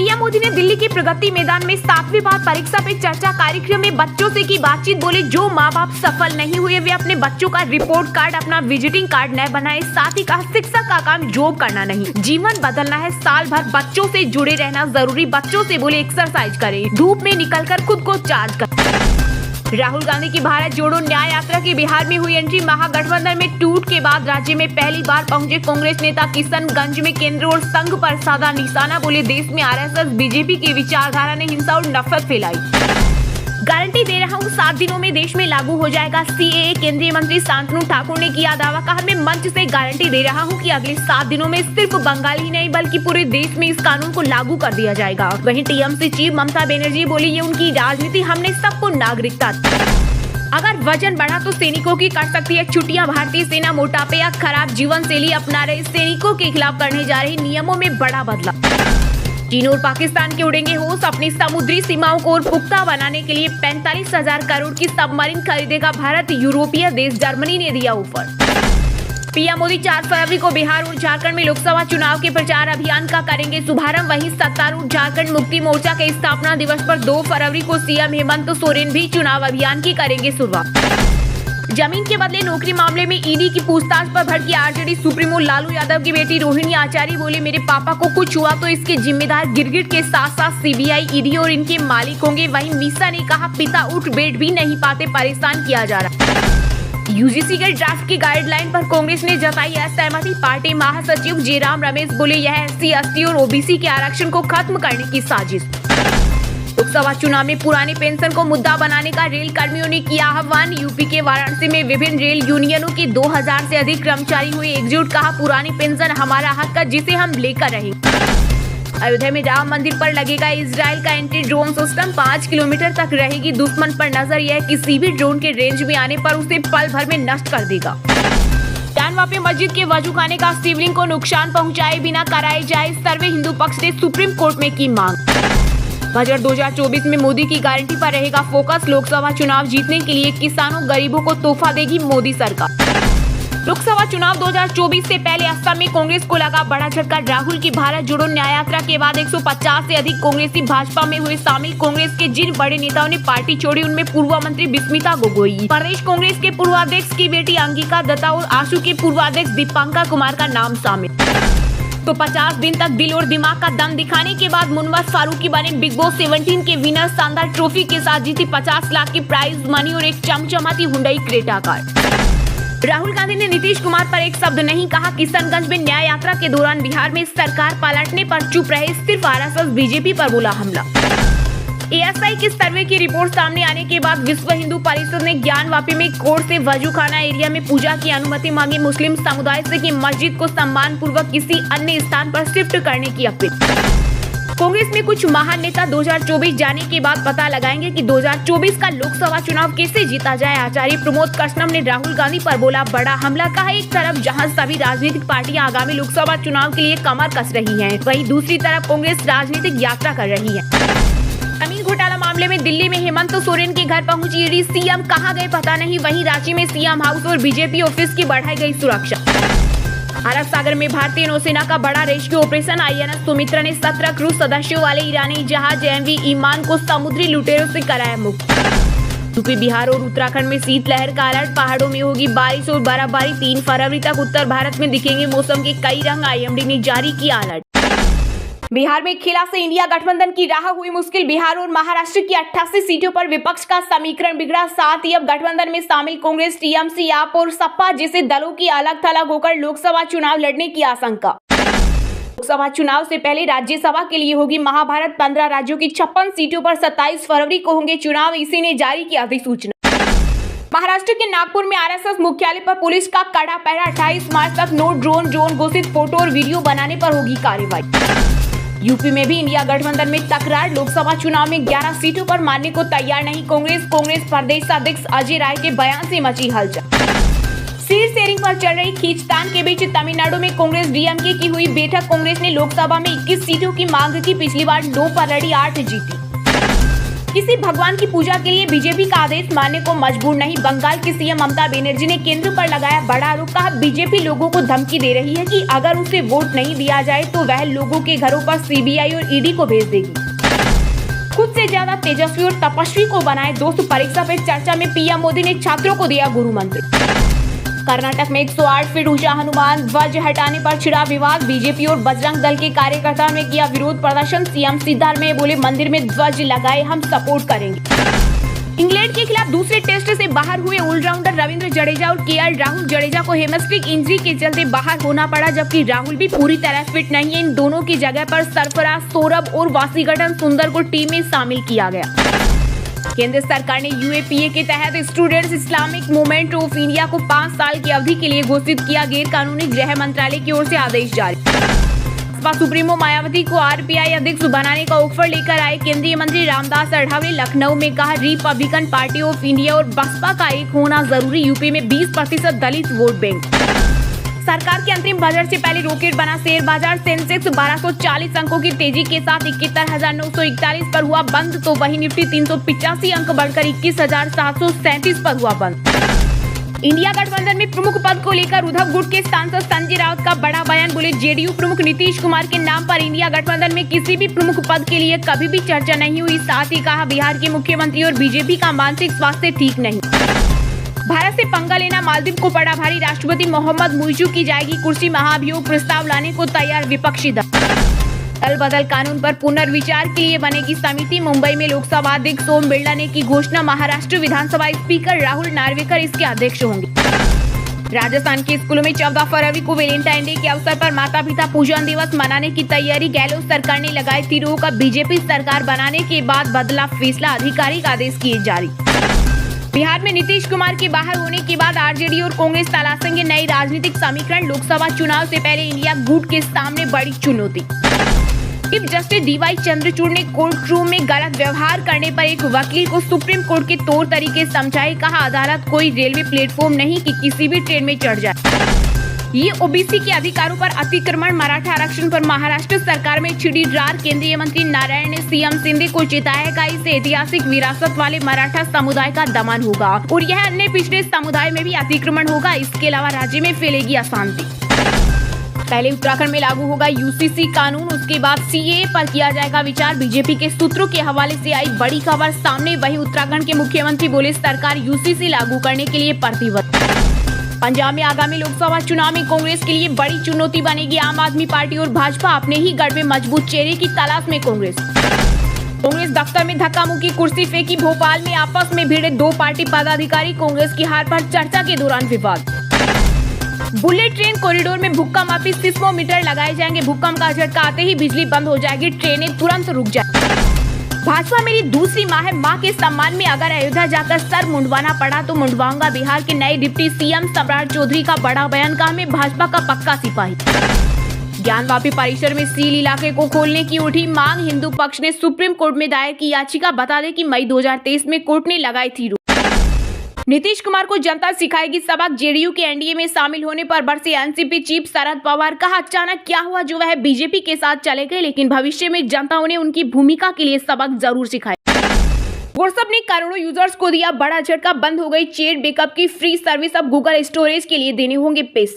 PM Modi ने दिल्ली के प्रगति मैदान में 7वीं बार परीक्षा पे चर्चा कार्यक्रम में बच्चों से की बातचीत। बोले जो माँ बाप सफल नहीं हुए वे अपने बच्चों का रिपोर्ट कार्ड अपना विजिटिंग कार्ड न बनाए। साथ ही कहा शिक्षक का काम जॉब करना नहीं, जीवन बदलना है। साल भर बच्चों से जुड़े रहना जरूरी। बच्चों से बोले एक्सरसाइज करें, धूप में निकलकर खुद को चार्ज करें। राहुल गांधी की भारत जोड़ो न्याय यात्रा की बिहार में हुई एंट्री। महागठबंधन में टूट के बाद राज्य में पहली बार पहुंचे कांग्रेस नेता किशनगंज में केंद्र और संघ पर साधा निशाना। बोले देश में आरएसएस बीजेपी की विचारधारा ने हिंसा और नफरत फैलाई। गारंटी दे रहा हूँ 7 दिनों में देश में लागू हो जाएगा सीएए। केंद्रीय मंत्री शांतनु ठाकुर ने किया दावा। कहा मैं मंच से गारंटी दे रहा हूँ कि अगले 7 दिनों में सिर्फ बंगाल ही नहीं बल्कि पूरे देश में इस कानून को लागू कर दिया जाएगा। वहीं टीएमसी चीफ ममता बनर्जी बोली ये उनकी राजनीति, हमने सबको नागरिकता। अगर वजन बढ़ा तो सैनिकों की कट सकती है छुट्टियां। भारतीय सेना मोटापे या खराब जीवन शैली अपना रहे सैनिकों के खिलाफ करने जा रही नियमों में बड़ा बदलाव। चीन और पाकिस्तान के उड़ेंगे होश। अपनी समुद्री सीमाओं को और पुख्ता बनाने के लिए 45,000 करोड़ की सबमरीन खरीदेगा भारत। यूरोपीय देश जर्मनी ने दिया ऑफर। पीएम मोदी 4 फरवरी को बिहार और झारखंड में लोकसभा चुनाव के प्रचार अभियान का करेंगे शुभारंभ। वहीं सत्तारूढ़ झारखंड मुक्ति मोर्चा के स्थापना दिवस पर 2 फरवरी को सीएम हेमंत सोरेन भी चुनाव अभियान की करेंगे शुरुआत। जमीन के बदले नौकरी मामले में ईडी की पूछताछ पर भड़की आरजेडी सुप्रीमो लालू यादव की बेटी रोहिणी आचार्य बोले मेरे पापा को कुछ हुआ तो इसके जिम्मेदार गिरगिट के साथ साथ सीबीआई, ईडी और इनके मालिक होंगे। वहीं मीसा ने कहा पिता उठ बैठ भी नहीं पाते, परेशान किया जा रहा। यूजीसी के ड्राफ्ट की गाइडलाइन पर कांग्रेस ने जताई असहमति। पार्टी महासचिव जयराम रमेश बोले यह SC, ST और ओबीसी के आरक्षण को खत्म करने की साजिश। लोकसभा चुनाव में पुरानी पेंशन को मुद्दा बनाने का रेल कर्मियों ने किया आह्वान। यूपी के वाराणसी में विभिन्न रेल यूनियनों के 2000 से अधिक कर्मचारी हुए एकजुट। कहा पुरानी पेंशन हमारा हक है जिसे हम लेकर रहे। अयोध्या में राम मंदिर पर लगेगा इजराइल का एंटी ड्रोन सिस्टम। 5 किलोमीटर तक रहेगी दुश्मन पर नजर। यह किसी भी ड्रोन के रेंज में आने पर उसे पल भर में नष्ट कर देगा। टानवा पे मस्जिद के वजू खाने का शिवलिंग को नुकसान पहुंचाए बिना कराए जाए सर्वे। हिंदू पक्ष ने सुप्रीम कोर्ट में की मांग। बजट 2024 में मोदी की गारंटी पर रहेगा फोकस। लोकसभा चुनाव जीतने के लिए किसानों गरीबों को तोहफा देगी मोदी सरकार। लोकसभा चुनाव 2024 से पहले असम में कांग्रेस को लगा बड़ा झटका। राहुल की भारत जोड़ो न्याय यात्रा के बाद 150 से अधिक कांग्रेसी भाजपा में हुए शामिल। कांग्रेस के जिन बड़े नेताओं ने पार्टी छोड़ी उनमें पूर्व मंत्री बिस्मिता गोगोई, प्रदेश कांग्रेस के पूर्व अध्यक्ष की बेटी अंगिका दत्ता और आशू के पूर्व अध्यक्ष दीपांकर कुमार का नाम शामिल। तो 50 दिन तक दिल और दिमाग का दम दिखाने के बाद मुनव्वर फारूकी बने बिग बॉस 17 के विनर। शानदार ट्रॉफी के साथ जीती 50 लाख की प्राइज मनी और एक चमचमाती Hyundai Creta car. Rahul Gandhi ने नीतीश कुमार पर एक शब्द नहीं कहा। किशनगंज में न्याय यात्रा के दौरान बिहार में सरकार पलटने पर चुप रहे, सिर्फ आरएसएस बीजेपी पर बोला हमला। एएसआई की सर्वे की रिपोर्ट सामने आने के बाद विश्व हिंदू परिषद ने ज्ञानवापी में कोर्ट से वजूखाना एरिया में पूजा की अनुमति मांगी। मुस्लिम समुदाय से की मस्जिद को सम्मान पूर्वक किसी अन्य स्थान पर शिफ्ट करने की अपील। कांग्रेस में कुछ महान नेता 2024 जाने के बाद पता लगाएंगे कि 2024 का लोकसभा चुनाव कैसे जीता जाए। आचार्य प्रमोद कृष्णम ने राहुल गांधी पर बोला बड़ा हमला। कहा एक तरफ जहां सभी राजनीतिक पार्टियां आगामी लोकसभा चुनाव के लिए कमर कस रही हैं, वहीं दूसरी तरफ कांग्रेस राजनीतिक यात्रा कर रही है। जमीन घोटाला मामले में दिल्ली में हेमंत सोरेन के घर पहुंची ईडी। सीएम कहां गए पता नहीं। वहीं रांची में सीएम हाउस और बीजेपी ऑफिस की बढ़ाई गई सुरक्षा। अरब सागर में भारतीय नौसेना का बड़ा रेस्क्यू ऑपरेशन। INS सुमित्रा ने 17 क्रू सदस्यों वाले ईरानी जहाज MV ईमान को समुद्री लुटेरों से कराया मुक्त। यूपी, बिहार और उत्तराखंड में शीतलहर का अलर्ट। पहाड़ों में होगी बारिश और बर्फबारी। 3 फरवरी तक उत्तर भारत में दिखेंगे मौसम के कई रंग। IMD ने जारी किया अलर्ट। बिहार में खेला से इंडिया गठबंधन की राह हुई मुश्किल। बिहार और महाराष्ट्र की 88 सीटों पर विपक्ष का समीकरण बिगड़ा। साथ ही अब गठबंधन में शामिल कांग्रेस, टीएमसी, आप और सपा जैसे दलों की अलग थलग होकर लोकसभा चुनाव लड़ने की आशंका। लोकसभा चुनाव से पहले राज्यसभा के लिए होगी महाभारत। 15 राज्यों की 56 सीटों पर 27 फरवरी को होंगे चुनाव। इसी ने जारी की अधिसूचना। महाराष्ट्र के नागपुर में आरएसएस मुख्यालय पर पुलिस का कड़ा पहरा। 28 मार्च तक नो ड्रोन जोन घोषित। फोटो और वीडियो बनाने पर होगी कार्रवाई। यूपी में भी इंडिया गठबंधन में तकरार। लोकसभा चुनाव में 11 सीटों पर मानने को तैयार नहीं कांग्रेस प्रदेश अध्यक्ष अजय राय के बयान से मची हलचल। सीट शेयरिंग पर चल रही खींचतान के बीच तमिलनाडु में कांग्रेस डीएमके की हुई बैठक। कांग्रेस ने लोकसभा में 21 सीटों की मांग की। पिछली बार 9 पर लड़ी 8 जीती। किसी भगवान की पूजा के लिए बीजेपी का आदेश मानने को मजबूर नहीं। बंगाल की सीएम ममता बनर्जी ने केंद्र पर लगाया बड़ा आरोप। कहा बीजेपी लोगों को धमकी दे रही है कि अगर उसे वोट नहीं दिया जाए तो वह लोगों के घरों पर सीबीआई और ईडी को भेज देगी। खुद से ज्यादा तेजस्वी और तपस्वी को बनाए दोस्त। परीक्षा पे चर्चा में पीएम मोदी ने छात्रों को दिया गुरु मंत्र। कर्नाटक में 108 फीट ऊंचा हनुमान ध्वज हटाने पर छिड़ा विवाद। बीजेपी और बजरंग दल के कार्यकर्ताओं ने किया विरोध प्रदर्शन। सीएम सिद्धारमैया बोले मंदिर में ध्वज लगाए हम सपोर्ट करेंगे। इंग्लैंड के खिलाफ दूसरे टेस्ट से बाहर हुए ऑलराउंडर रविंद्र जडेजा और केएल राहुल। जडेजा को हेमस्ट्रिक इंजरी के चलते बाहर होना पड़ा, जबकि राहुल भी पूरी तरह फिट नहीं है। इन दोनों की जगह पर सरफराज सौरभ और वाशिंगटन सुंदर को टीम में शामिल किया गया। केंद्र सरकार ने यूएपीए के तहत students Islamic movement of India को 5 साल की अवधि के लिए घोषित किया। गैर कानूनी गृह मंत्रालय की ओर से आदेश जारी। बसपा सुप्रीमो मायावती को आरपीआई अध्यक्ष बनाने का ऑफर लेकर आए केंद्रीय मंत्री रामदास अठावले। लखनऊ में कहा रिपब्लिकन पार्टी ऑफ इंडिया और बसपा का एक होना जरूरी। यूपी में 20% दलित वोट बैंक। सरकार के अंतरिम बजट से पहले रॉकेट बना शेयर बाजार। सेंसेक्स 1240 अंकों की तेजी के साथ 71,941 पर हुआ बंद, तो वहीं निफ्टी 385 अंक बढ़कर 21,737 पर हुआ बंद। इंडिया गठबंधन में प्रमुख पद को लेकर उद्धव गुट के सांसद संजय राउत का बड़ा बयान। बोले जेडीयू प्रमुख नीतीश कुमार के नाम पर इंडिया गठबंधन में किसी भी प्रमुख पद के लिए कभी भी चर्चा नहीं हुई। साथ ही कहा बिहार के मुख्यमंत्री और बीजेपी का मानसिक स्वास्थ्य ठीक नहीं। भारत से पंगा लेना मालदीव को पड़ा भारी। राष्ट्रपति मोहम्मद मुइज़ू की जाएगी कुर्सी। महाभियोग प्रस्ताव लाने को तैयार विपक्षी दल। दल बदल कानून पर पुनर्विचार के लिए बनेगी समिति। मुंबई में लोकसभा अध्यक्ष ओम बिरला ने की घोषणा। महाराष्ट्र विधानसभा स्पीकर राहुल नार्वेकर इसके अध्यक्ष होंगे। राजस्थान के स्कूलों में 14 फरवरी को वैलेंटाइन डे के अवसर पर माता पिता पूजन दिवस मनाने की तैयारी। गहलोत सरकार ने लगाए तिरों का। बीजेपी सरकार बनाने के बाद बदला फैसला। आधिकारिक आदेश किए जारी। बिहार में नीतीश कुमार के बाहर होने के बाद आरजेडी और कांग्रेस तलाशेंगे नई राजनीतिक समीकरण। लोकसभा चुनाव से पहले इंडिया गुट के सामने बड़ी चुनौती। चीफ जस्टिस डीवाई चंद्रचूड़ ने कोर्ट रूम में गलत व्यवहार करने पर एक वकील को सुप्रीम कोर्ट के तौर तरीके समझाए। कहा अदालत कोई रेलवे प्लेटफॉर्म नहीं कि किसी भी ट्रेन में चढ़ जाए। ये ओबीसी के अधिकारों पर अतिक्रमण। मराठा आरक्षण पर महाराष्ट्र सरकार में छिड़ी रार। केंद्रीय मंत्री नारायण ने सीएम शिंदे को चेताया का इस ऐतिहासिक विरासत वाले मराठा समुदाय का दमन होगा और यह अन्य पिछड़े समुदाय में भी अतिक्रमण होगा। इसके अलावा राज्य में फैलेगी अशांति। पहले उत्तराखंड में लागू होगा यूसीसी कानून, उसके बाद सीएए पर किया जाएगा विचार। बीजेपी के सूत्रों के हवाले से आई बड़ी खबर सामने। वहीं उत्तराखंड के मुख्यमंत्री बोले सरकार यूसीसी लागू करने के लिए प्रतिबद्ध। पंजाब में आगामी लोकसभा चुनाव में कांग्रेस के लिए बड़ी चुनौती बनेगी आम आदमी पार्टी और भाजपा। अपने ही गढ़ में मजबूत चेहरे की तलाश में कांग्रेस दफ्तर में धक्का मुक्की, कुर्सी फेंकी। भोपाल में आपस में भिड़े 2 पार्टी पदाधिकारी। कांग्रेस की हार पर चर्चा के दौरान विवाद। बुलेट ट्रेन कॉरिडोर में भूकंप मापी सिस्मोमीटर लगाए जाएंगे। भूकंप का झटका आते ही बिजली बंद हो जाएगी, ट्रेनें तुरंत रुक जाएंगी। भाजपा मेरी दूसरी माँ है, माँ के सम्मान में अगर अयोध्या जाकर सर मुंडवाना पड़ा तो मुंडवाऊंगा। बिहार के नए डिप्टी सीएम सम्राट चौधरी का बड़ा बयान। कहा मैं भाजपा का पक्का सिपाही। ज्ञानवापी परिसर में सील इलाके को खोलने की उठी मांग। हिंदू पक्ष ने सुप्रीम कोर्ट में दायर की याचिका। बता दें कि मई 2023 में कोर्ट ने लगाई थी रोक। नीतीश कुमार को जनता सिखाएगी सबक। जेडीयू के एनडीए में शामिल होने पर बरसे एनसीपी चीफ शरद पवार। कहा अचानक क्या हुआ जो वह बीजेपी के साथ चले गए, लेकिन भविष्य में जनता उन्हें उनकी भूमिका के लिए सबक जरूर सिखाए। व्हाट्सएप ने करोड़ों यूजर्स को दिया बड़ा झटका। बंद हो गई चैट बैकअप की फ्री सर्विस। अब गूगल स्टोरेज के लिए देने होंगे पैसे।